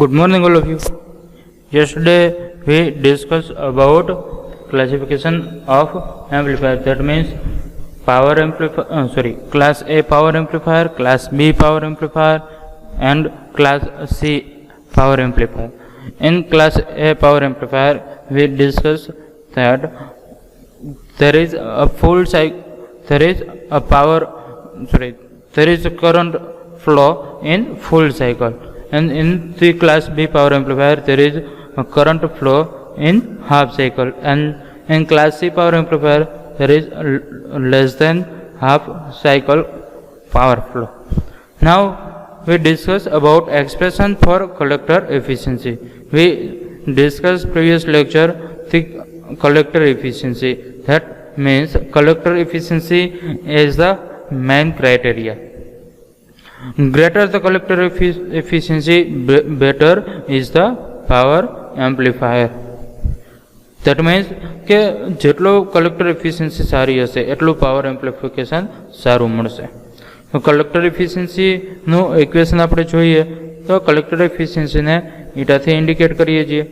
Good morning, all of you. Yesterday we discussed about classification of amplifier. That means power amplifier. Class A power amplifier, Class B power amplifier, and Class C power amplifier. In Class A power amplifier, we discussed that there is a full cycle. There is a there is a current flow in full cycle. And in the Class B power amplifier, there is a current flow in half cycle, and in Class C power amplifier, there is less than half cycle power flow. Now we discuss about expression for collector efficiency. We discussed previous lecture the collector efficiency. That means collector efficiency is the main criteria. Greater the collector efficiency, better is the power amplifier. That means કે જેટલો collector efficiency સારી હશે એટલું power amplification સારું મળશે. તો collector એફિશિયન્સીનું equation આપણે જોઈએ તો કલેક્ટર એફિશિયન્સીને ઈટાથી ઇન્ડિકેટ કરીએ છીએ.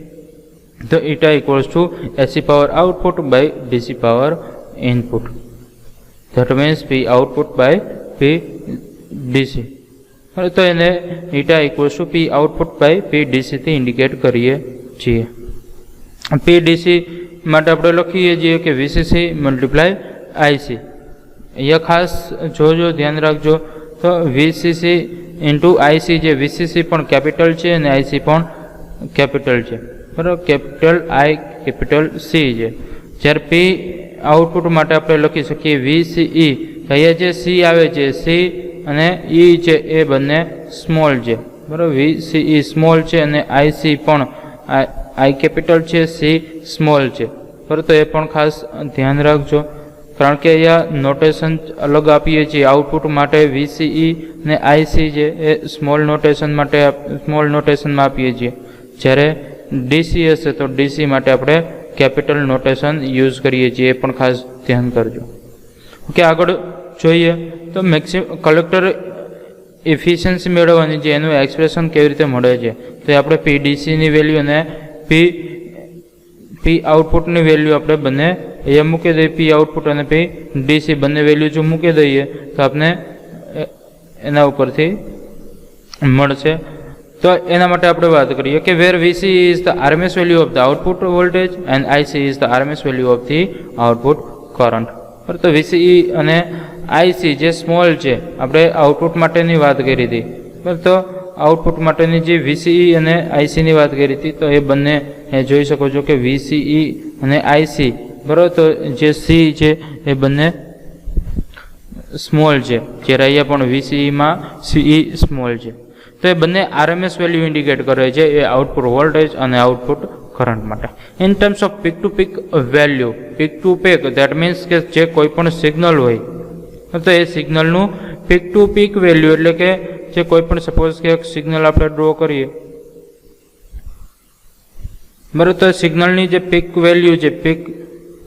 તો eta equals to AC power output by DC power input. That means P output by P DC. તો એને eta equals to P output by P ડીસીથી ઇન્ડિકેટ કરીએ છીએ. પી ડીસી માટે આપણે લખીએ છીએ કે વીસીસી મલ્ટીપ્લાય આઈસી. અહીંયા ખાસ જોજો, ધ્યાન રાખજો. તો વીસીસી ઇન્ટુ આઈસી, જે વીસીસી પણ કેપિટલ છે અને આઈસી પણ કેપિટલ છે, બરાબર. કેપિટલ આઈ કેપિટલ સી છે. જ્યારે પી આઉટપુટ માટે આપણે લખી શકીએ વીસીઈ. અહીંયા જે સી આવે છે, સી અને ઈ છે એ બંને સ્મોલ છે, બરાબર. વીસીઈ સ્મોલ છે અને આઈસી પણ આઈ કેપિટલ છે, સી સ્મોલ છે, બરાબર. તો એ પણ ખાસ ધ્યાન રાખજો, કારણ કે અહીંયા નોટેશન અલગ આપીએ છીએ. આઉટપુટ માટે વીસીઈ ને આઈસી છે એ સ્મોલ નોટેશનમાં આપીએ છીએ. જ્યારે ડીસી હશે તો ડીસી માટે આપણે કેપિટલ નોટેશન યુઝ કરીએ છીએ. એ પણ ખાસ ધ્યાન કરજો. ઓકે, આગળ જોઈએ તો કલેક્ટર એફિશિયન્સી મેળવવાની છે એનું એક્સપ્રેશન કેવી રીતે મળે છે. તો આપણે પી ડીસીની વેલ્યુ અને પી આઉટપુટની વેલ્યુ આપણે બંને અહીંયા મૂકી દઈએ. પી આઉટપુટ અને પી ડીસી બંને વેલ્યુ જો મૂકી દઈએ તો આપણે એના ઉપરથી મળશે. તો એના માટે આપણે વાત કરીએ કે where VC is the RMS value of the output voltage and IC is the RMS value of the output current. તો વીસીઈ અને આઈસી જે સ્મોલ છે, આપણે આઉટપુટ માટેની વાત કરી હતી, બરાબર. તો આઉટપુટ માટેની જે વીસીઈ અને આઈસીની વાત કરી હતી, તો એ બંને જોઈ શકો છો કે વીસીઈ અને આઈસી, બરાબર. તો જે સી છે એ બંને સ્મોલ છે, જ્યારે અહીંયા પણ વીસીઈમાં સીઈ સ્મોલ છે. તો એ બંને આરએમએસ વેલ્યુ ઇન્ડિકેટ કરે છે એ આઉટપુટ વોલ્ટેજ અને આઉટપુટ કરંટ માટે. In terms off peak to peak value, peak to peak that means કે જે કોઈ પણ સિગ્નલ હોય તો એ સિગ્નલનું પીક ટુ પીક વેલ્યુ, એટલે કે જે કોઈ પણ સપોઝ કે એક સિગ્નલ આપણે ડ્રો કરીએ, બરાબર. તો સિગ્નલની જે પીક વેલ્યુ છે, પીક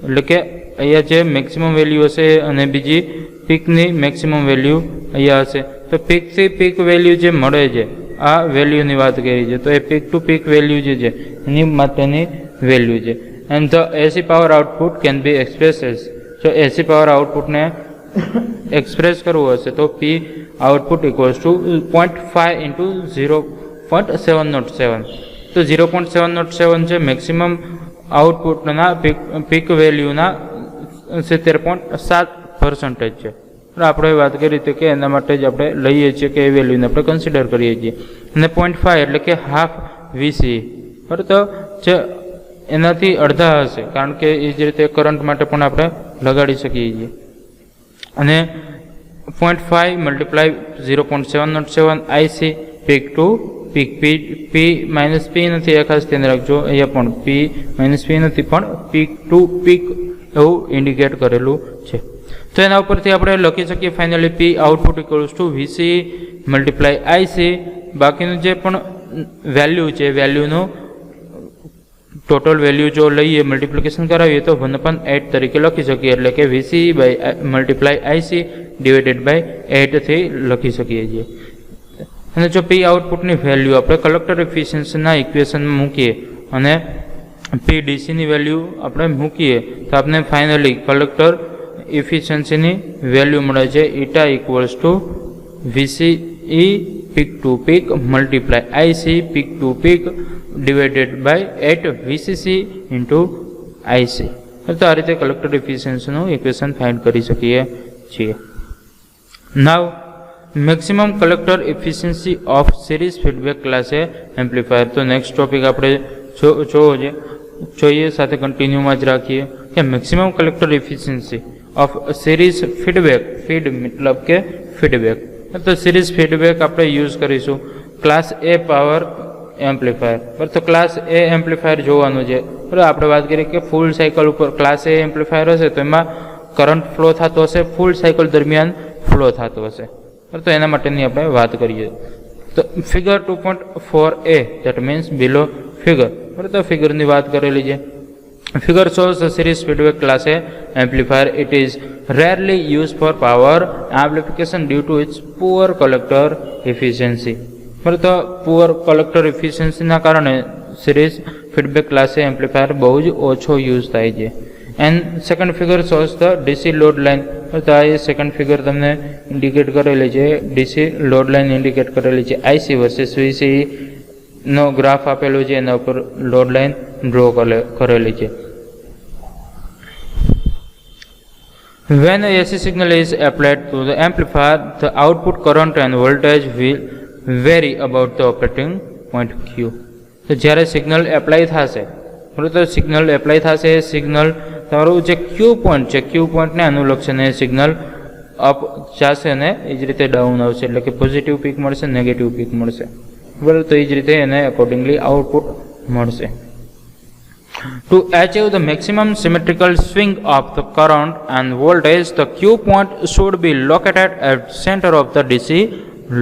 એટલે કે અહીંયા જે મેક્સિમમ વેલ્યુ હશે અને બીજી પીકની મેક્સિમમ વેલ્યુ અહીંયા હશે. તો પીકથી પીક વેલ્યુ જે મળે છે, આ વેલ્યુની વાત કરી છે, તો એ પીક ટુ પીક વેલ્યુ જે છે એની માટેની વેલ્યુ છે. And the AC power output can be express as, જો એસી પાવર આઉટપુટને એક્સપ્રેસ કરવું હશે તો પી આઉટપુટ ઇક્વલ્સ ટુ 0.5 ઇન્ટુ 0.707. તો 0.707 છે મેક્સિમમ આઉટપુટના પીક વેલ્યુના 70.7% છે. આપણે વાત કરી હતી કે એના માટે જ આપણે લઈએ છીએ કે એ વેલ્યુને આપણે કન્સિડર કરીએ છીએ. અને 0.5 એટલે કે હાફ વીસી, બરાબર. તો જે એનાથી અડધા હશે, કારણ કે એ જ રીતે કરંટ માટે પણ આપણે લગાડી શકીએ છીએ. અને 0.5 multiply 0.707 IC peak to peak. P minus P નથી, એ ખાસ ધ્યાન રાખજો. અહીંયા પણ પી માઇનસ પી નથી, પણ પીક ટુ પીક એવું ઇન્ડિકેટ કરેલું છે. તો એના ઉપરથી આપણે લખી શકીએ finally P output equals to VC multiply IC. બાકીનું જે પણ વેલ્યુ છે, વેલ્યુનું ટોટલ વેલ્યુ જો લઈએ, મલ્ટિપ્લિકેશન કરાવીએ તો 1/8 તરીકે લખી શકીએ. એટલે કે V C by multiply I C divided by 8 થી લખી શકીએ છીએ. અને જો પી આઉટપુટની વેલ્યુ આપણે કલેક્ટર એફિશિયન્સીના ઇક્વેશનમાં મૂકીએ અને પી ડીસીની વેલ્યુ આપણે મૂકીએ તો આપણે ફાઇનલી કલેક્ટર એફિશિયન્સીની વેલ્યુ મળે છે eta equals to VCE peak to peak multiply IC peak to peak divided by 8 VCC into IC. તો આ રીતે કલેક્ટર એફિશિયન્સીનું ઇક્વેશન ફાઇન્ડ કરી શકીએ છીએ. Now maximum collector efficiency of series feedback class A amplifier. તો નેક્સ્ટ ટોપિક આપણે જોઈએ સાથે કન્ટિન્યુમાં જ રાખીએ કે maximum collector efficiency of series feedback. Feed મતલબ કે ફીડબેક. તો સિરીઝ ફીડબેક આપણે યુઝ કરીશું ક્લાસ એ પાવર એમ્પ્લીફાયર. બરાબર, તો ક્લાસ એ એમ્પ્લીફાયર જોવાનું છે. બરાબર, આપણે વાત કરીએ કે ફૂલ સાયકલ ઉપર ક્લાસ એ એમ્પ્લીફાયર હશે તો એમાં કરંટ ફ્લો થતો હશે, ફૂલ સાયકલ દરમિયાન ફ્લો થતો હશે. તો એના માટેની આપણે વાત કરીએ તો figure 2.4a that means below figure. બરાબર, તો ફિગરની વાત કરેલી છે. Figure shows a series feedback class A amplifier. It is rarely used for power amplification due to its poor collector efficiency. બરાબર, તો પુઅર કલેક્ટર એફિશિયન્સીના કારણે series feedback class A amplifier બહુ જ ઓછો યુઝ થાય છે. And second figure shows the DC load line. તો આ સેકન્ડ ફિગર તમને ઇન્ડિકેટ કરેલી છે, ડીસી લોડ લાઇન ઇન્ડિકેટ કરેલી છે. આઈસી વર્સેસ વીસી નો ગ્રાફ આપેલો છે, એના ઉપર લોડ લાઇન ડ્રો કરેલી છે. When a AC signal is applied to the amplifier, the output current and voltage will vary about the operating point Q. તો જ્યારે સિગ્નલ એપ્લાય થશે, બરાબર, તો સિગ્નલ એપ્લાય થશે એ સિગ્નલ તમારું જે ક્યુ પોઈન્ટ છે, ક્યુ પોઈન્ટને અનુલક્ષીને સિગ્નલ અપ જશે અને એ જ રીતે ડાઉન આવશે. એટલે કે પોઝિટિવ પીક મળશે, નેગેટિવ પીક મળશે. બરાબર, તો એ જ રીતે એને અકોર્ડિંગલી આઉટપુટ મળશે. To achieve the maximum symmetrical swing of the current and voltage, the Q point should be located at center of the DC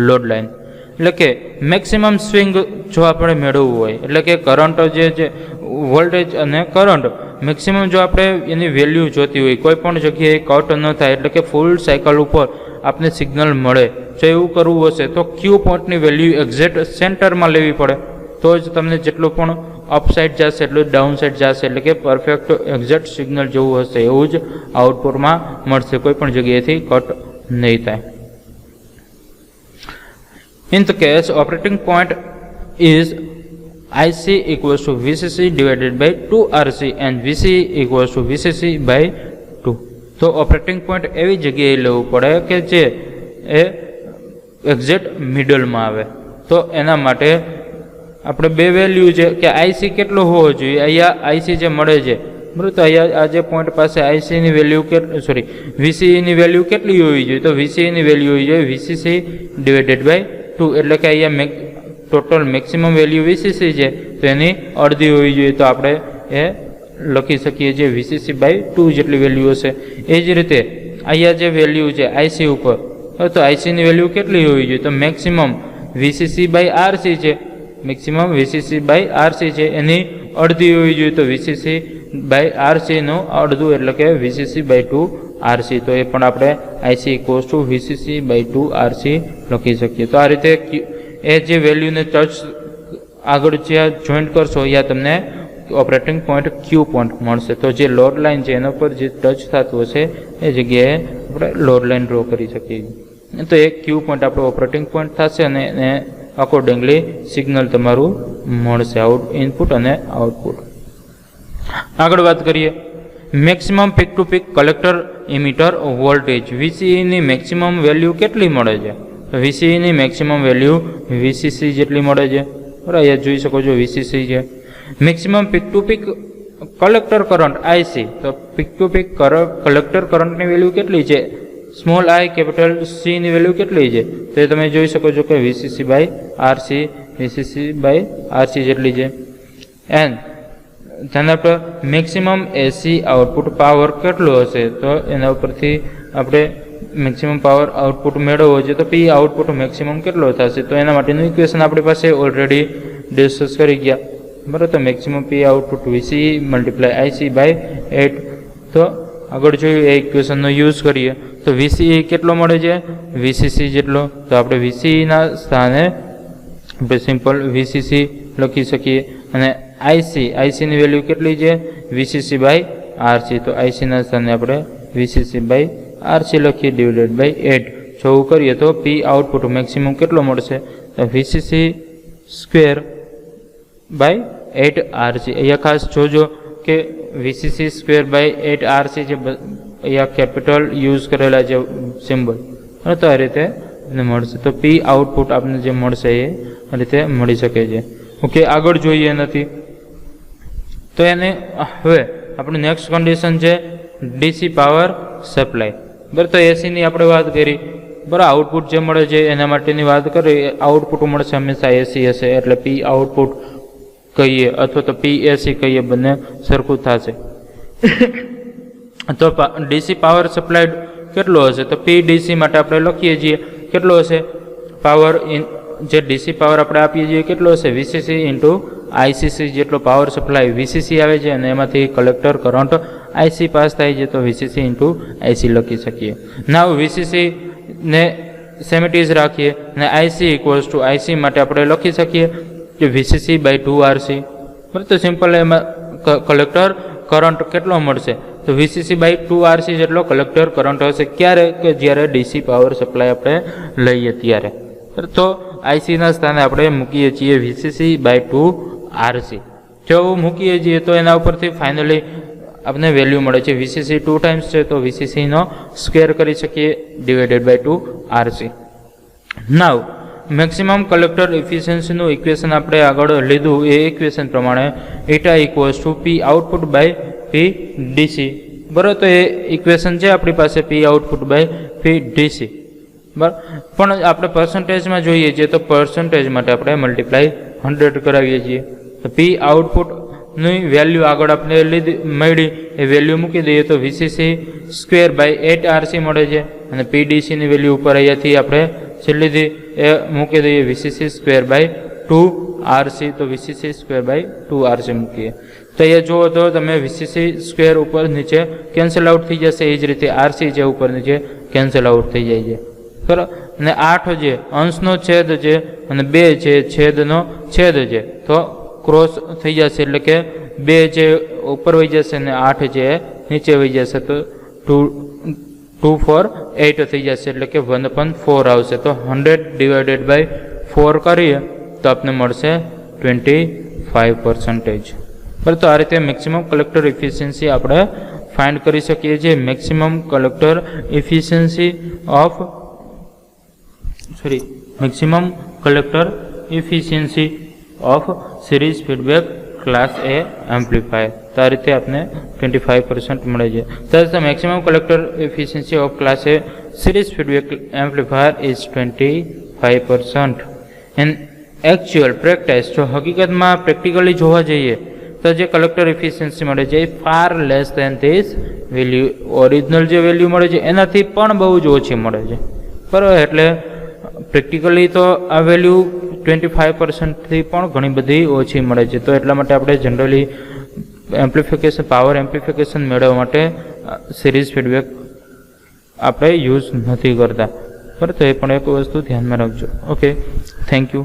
load line. એટલે કે મેક્સિમમ સ્વિંગ જો આપણે મેળવવું હોય, એટલે કે કરંટ જે વોલ્ટેજ અને કરંટ મેક્સિમમ જો આપણે એની વેલ્યુ જોતી હોય, કોઈ પણ જગ્યાએ કટ ન થાય, એટલે કે ફૂલ સાયકલ ઉપર આપને સિગ્નલ મળે, જો એવું કરવું હશે તો ક્યુ પોઈન્ટની વેલ્યુ એક્ઝેક્ટ સેન્ટરમાં લેવી પડે. તો જ તમને જેટલું પણ અપસાઇડ જશે એટલું ડાઉન સાઇડ જશે, એટલે કે પરફેક્ટ એક્ઝેક્ટ સિગ્નલ જેવું હશે એવું જ આઉટપુટમાં મળશે, કોઈ પણ જગ્યાએથી કટ નહીં થાય. In the case operating point is IC equals to VCC divided by 2RC and VC equals to VCC by 2. તો ઓપરેટિંગ પોઈન્ટ એવી જગ્યાએ લેવું પડે કે જે એ એક્ઝેક્ટ મિડલમાં આવે. તો એના માટે આપણે બે વેલ્યુ છે કે આઈસી કેટલો હોવો જોઈએ, અહીંયા આઈસી જે મળે છે, બરાબર, તો અહીંયા આ જે પોઈન્ટ પાસે આઈસીની વેલ્યુ વીસીની વેલ્યુ કેટલી હોવી જોઈએ, તો વીસીની વેલ્યુ હોવી જોઈએ વીસીસી ડિવાઇડેડ બાય 2. એટલે કે અહીંયા ટોટલ મેક્સિમમ વેલ્યુ વીસીસી છે તો એની અડધી હોવી જોઈએ, તો આપણે એ લખી શકીએ છીએ વીસીસી બાય 2 જેટલી વેલ્યુ હશે. એ જ રીતે અહીંયા જે વેલ્યુ છે આઈસી ઉપર, તો આઈસીની વેલ્યુ કેટલી હોવી જોઈએ, તો મેક્સિમમ વીસીસી બાય આરસી છે, મેક્સિમમ વીસીસી બાય આરસી છે, એની અડધી હોવી જોઈએ, તો વીસીસી બાય આરસીનું અડધું એટલે કે વીસીસી બાય 2 આરસી. તો એ પણ આપણે I C equals to V C C by 2 R C લખી શકીએ. તો આ રીતે એ જે વેલ્યુને ટચ આગળ જ્યાં જોઈન્ટ કરશો ત્યાં તમને ઓપરેટિંગ પોઈન્ટ ક્યુ પોઈન્ટ મળશે. તો જે લોડ લાઇન છે એના પર જે ટચ થતું હશે એ જગ્યાએ આપણે લોડ લાઇન ડ્રો કરી શકીએ. તો એ ક્યુ પોઈન્ટ આપણો ઓપરેટિંગ પોઈન્ટ થશે અને એને અકોર્ડિંગલી સિગ્નલ તમારું મળશે, ઇનપુટ અને આઉટપુટ. આગળ વાત કરીએ maximum peak to peak collector emitter voltage. વીસીઈની મેક્સિમમ વેલ્યુ કેટલી મળે છે, તો વીસીઈની મેક્સિમમ વેલ્યુ વીસીસી જેટલી મળે છે. બરાબર, અહીંયા જોઈ શકો છો વીસીસી છે. Maximum peak to peak collector current IC, તો પીક ટુ પીક કલેક્ટર કરંટની વેલ્યુ કેટલી છે, સ્મોલ આઈ કેપિટલ સીની વેલ્યુ કેટલી છે, તો એ તમે જોઈ શકો છો કે વીસીસી બાય આરસી જેટલી છે. એન્ડ ધ્યાન આપો મેક્સિમમ એસી આઉટપુટ પાવર કેટલો હશે, તો એના ઉપરથી આપણે મેક્સિમમ પાવર આઉટપુટ મેળવવો છે તો પી આઉટપુટ મેક્સિમમ કેટલો થશે, તો એના માટેનું ઇક્વેશન આપણી પાસે ઓલરેડી ડિસ્કસ કરી ગયા. બરાબર, તો maximum P output V C multiply I C by 8. તો આગળ જોયું એ ઇક્વેશનનો યુઝ કરીએ તો વીસી કેટલો મળે છે, વીસીસી જેટલો. તો આપણે વીસીના સ્થાને આપણે સિમ્પલ વીસીસી લખી શકીએ અને આઈસીની વેલ્યુ કેટલી છે, વીસીસી બાય આરસી. તો આઈસીના સ્થાને આપણે વીસીસી બાય આરસી લખીએ ડિવાઇડેડ બાય 8. જો એવું કરીએ તો પી આઉટપુટ મેક્સિમમ કેટલો મળશે, તો વીસીસી સ્ક્વેર બાય 8 આરસી. અહીંયા ખાસ જોજો કે વીસીસી સ્ક્વેર બાય 8 આરસી જે અહીંયા કેપિટલ યુઝ કરેલા છે સિમ્બલ, તો આ રીતે આપને મળશે. તો પી આઉટપુટ આપને જે મળશે એ રીતે મળી શકે છે. ઓકે, આગળ જોઈએ નથી તો એને હવે આપણું નેક્સ્ટ કન્ડિશન છે ડીસી પાવર સપ્લાય. બરાબર, તો એસીની આપણે વાત કરી, બરાબર. આઉટપુટ જે મળે છે એના માટેની વાત કરીએ, આઉટપુટ મળશે હંમેશા એસી હશે એટલે પી આઉટપુટ કહીએ અથવા તો પી એસી કહીએ, બંને સરખું થશે. તો ડીસી પાવર સપ્લાયડ કેટલો હશે, તો પી ડીસી માટે આપણે લખીએ છીએ કેટલો હશે પાવર, જે ડીસી પાવર આપણે આપીએ છીએ કેટલો હશે, વીસીસી ઇન્ટુ આઈસીસી જેટલો પાવર સપ્લાય વીસીસી આવે છે અને એમાંથી કલેક્ટર કરંટ આઈસી પાસ થાય છે, તો વીસીસી ઇન્ટુ આઈસી લખી શકીએ. નાવ વીસીસી ને સેમ ઇટ ઇઝ રાખીએ અને આઈસી ઇક્વલ્સ ટુ આઈસી માટે આપણે લખી શકીએ કે વીસીસી બાય 2 આરસી. બરાબર, તો સિમ્પલ એમાં કલેક્ટર કરંટ કેટલો મળશે, તો વીસીસી બાય 2 આરસી જેટલો કલેક્ટર કરંટ હશે. ક્યારે, કે જ્યારે ડીસી પાવર સપ્લાય આપણે લઈએ ત્યારે. તો આઈસીના સ્થાને આપણે મૂકીએ છીએ વીસીસી બાય 2 આરસી. જો મૂકીએ છીએ તો એના ઉપરથી ફાઇનલી આપણે વેલ્યુ મળે છે વીસીસી 2 ટાઈમ્સ છે તો વીસીસીનો સ્ક્વેર કરી શકીએ divided by 2 RC. Now maximum collector એફિશિયન્સીનું ઇક્વેશન આપણે આગળ લીધું એ ઇક્વેશન પ્રમાણે eta equals to P output by P DC. બરાબર, તો એ ઇક્વેશન છે આપણી પાસે P output by P DC. બરાબર, પણ આપણે પર્સન્ટેજમાં જોઈએ છીએ તો પર્સન્ટેજ માટે આપણે મલ્ટીપ્લાય 100 કરાવીએ છીએ. તો પી આઉટપુટની વેલ્યુ આગળ આપણે મળી એ વેલ્યુ મૂકી દઈએ તો વીસીસી સ્ક્વેર બાય 8 આરસી મળે છે અને પીડીસીની વેલ્યુ ઉપર અહીંયાથી આપણે છેલ્લીથી એ મૂકી દઈએ વીસીસી સ્ક્વેર બાય 2 આરસી. તો વીસીસી સ્ક્વેર બાય 2 આરસી મૂકીએ તો અહીંયા જુઓ તો તમે વીસીસી સ્ક્વેર ઉપર નીચે કેન્સલ આઉટ થઈ જશે, એ જ રીતે આરસી જે ઉપર નીચે કેન્સલ આઉટ થઈ જાય છે. બરાબર, અને 8 જે અંશનો છેદ છે અને 2 છે છેદનો છેદ છે તો ક્રોસ થઈ જશે એટલે કે 2 જે ઉપર વહી જશે અને 8 જે નીચે વહી જશે તો 2 4 8 થઈ જશે એટલે કે 1/4 આવશે. તો 100 ડિવાઇડેડ બાય 4 કરીએ તો આપને મળશે 25%. બરાબર, તો આ રીતે મેક્સિમમ કલેક્ટર એફિશિયન્સી આપણે ફાઇન્ડ કરી શકીએ છીએ. Maximum collector efficiency of maximum collector efficiency of series feedback class A amplifier. તો આ રીતે આપને 25% મળે છે. તો maximum collector efficiency of class A series feedback amplifier is 25%. And actual practice, જો હકીકતમાં પ્રેક્ટિકલી જોવા જઈએ તો જે કલેક્ટર એફિશિયન્સી મળે છે એ far less than this value, original જે વેલ્યુ મળે છે એનાથી પણ બહુ જ ઓછી મળે છે. બરાબર, એટલે પ્રેક્ટિકલી તો આ વેલ્યુ 25%થી પણ ઘણી બધી ઓછી મળે છે. તો એટલા માટે આપણે જનરલી એમ્પ્લિફિકેશન, પાવર એમ્પ્લિફિકેશન મેળવવા માટે સિરીઝ ફીડબેક આપણે યુઝ નથી કરતા. બરાબર, તો એ પણ એક વસ્તુ ધ્યાનમાં રાખજો. Okay, thank you.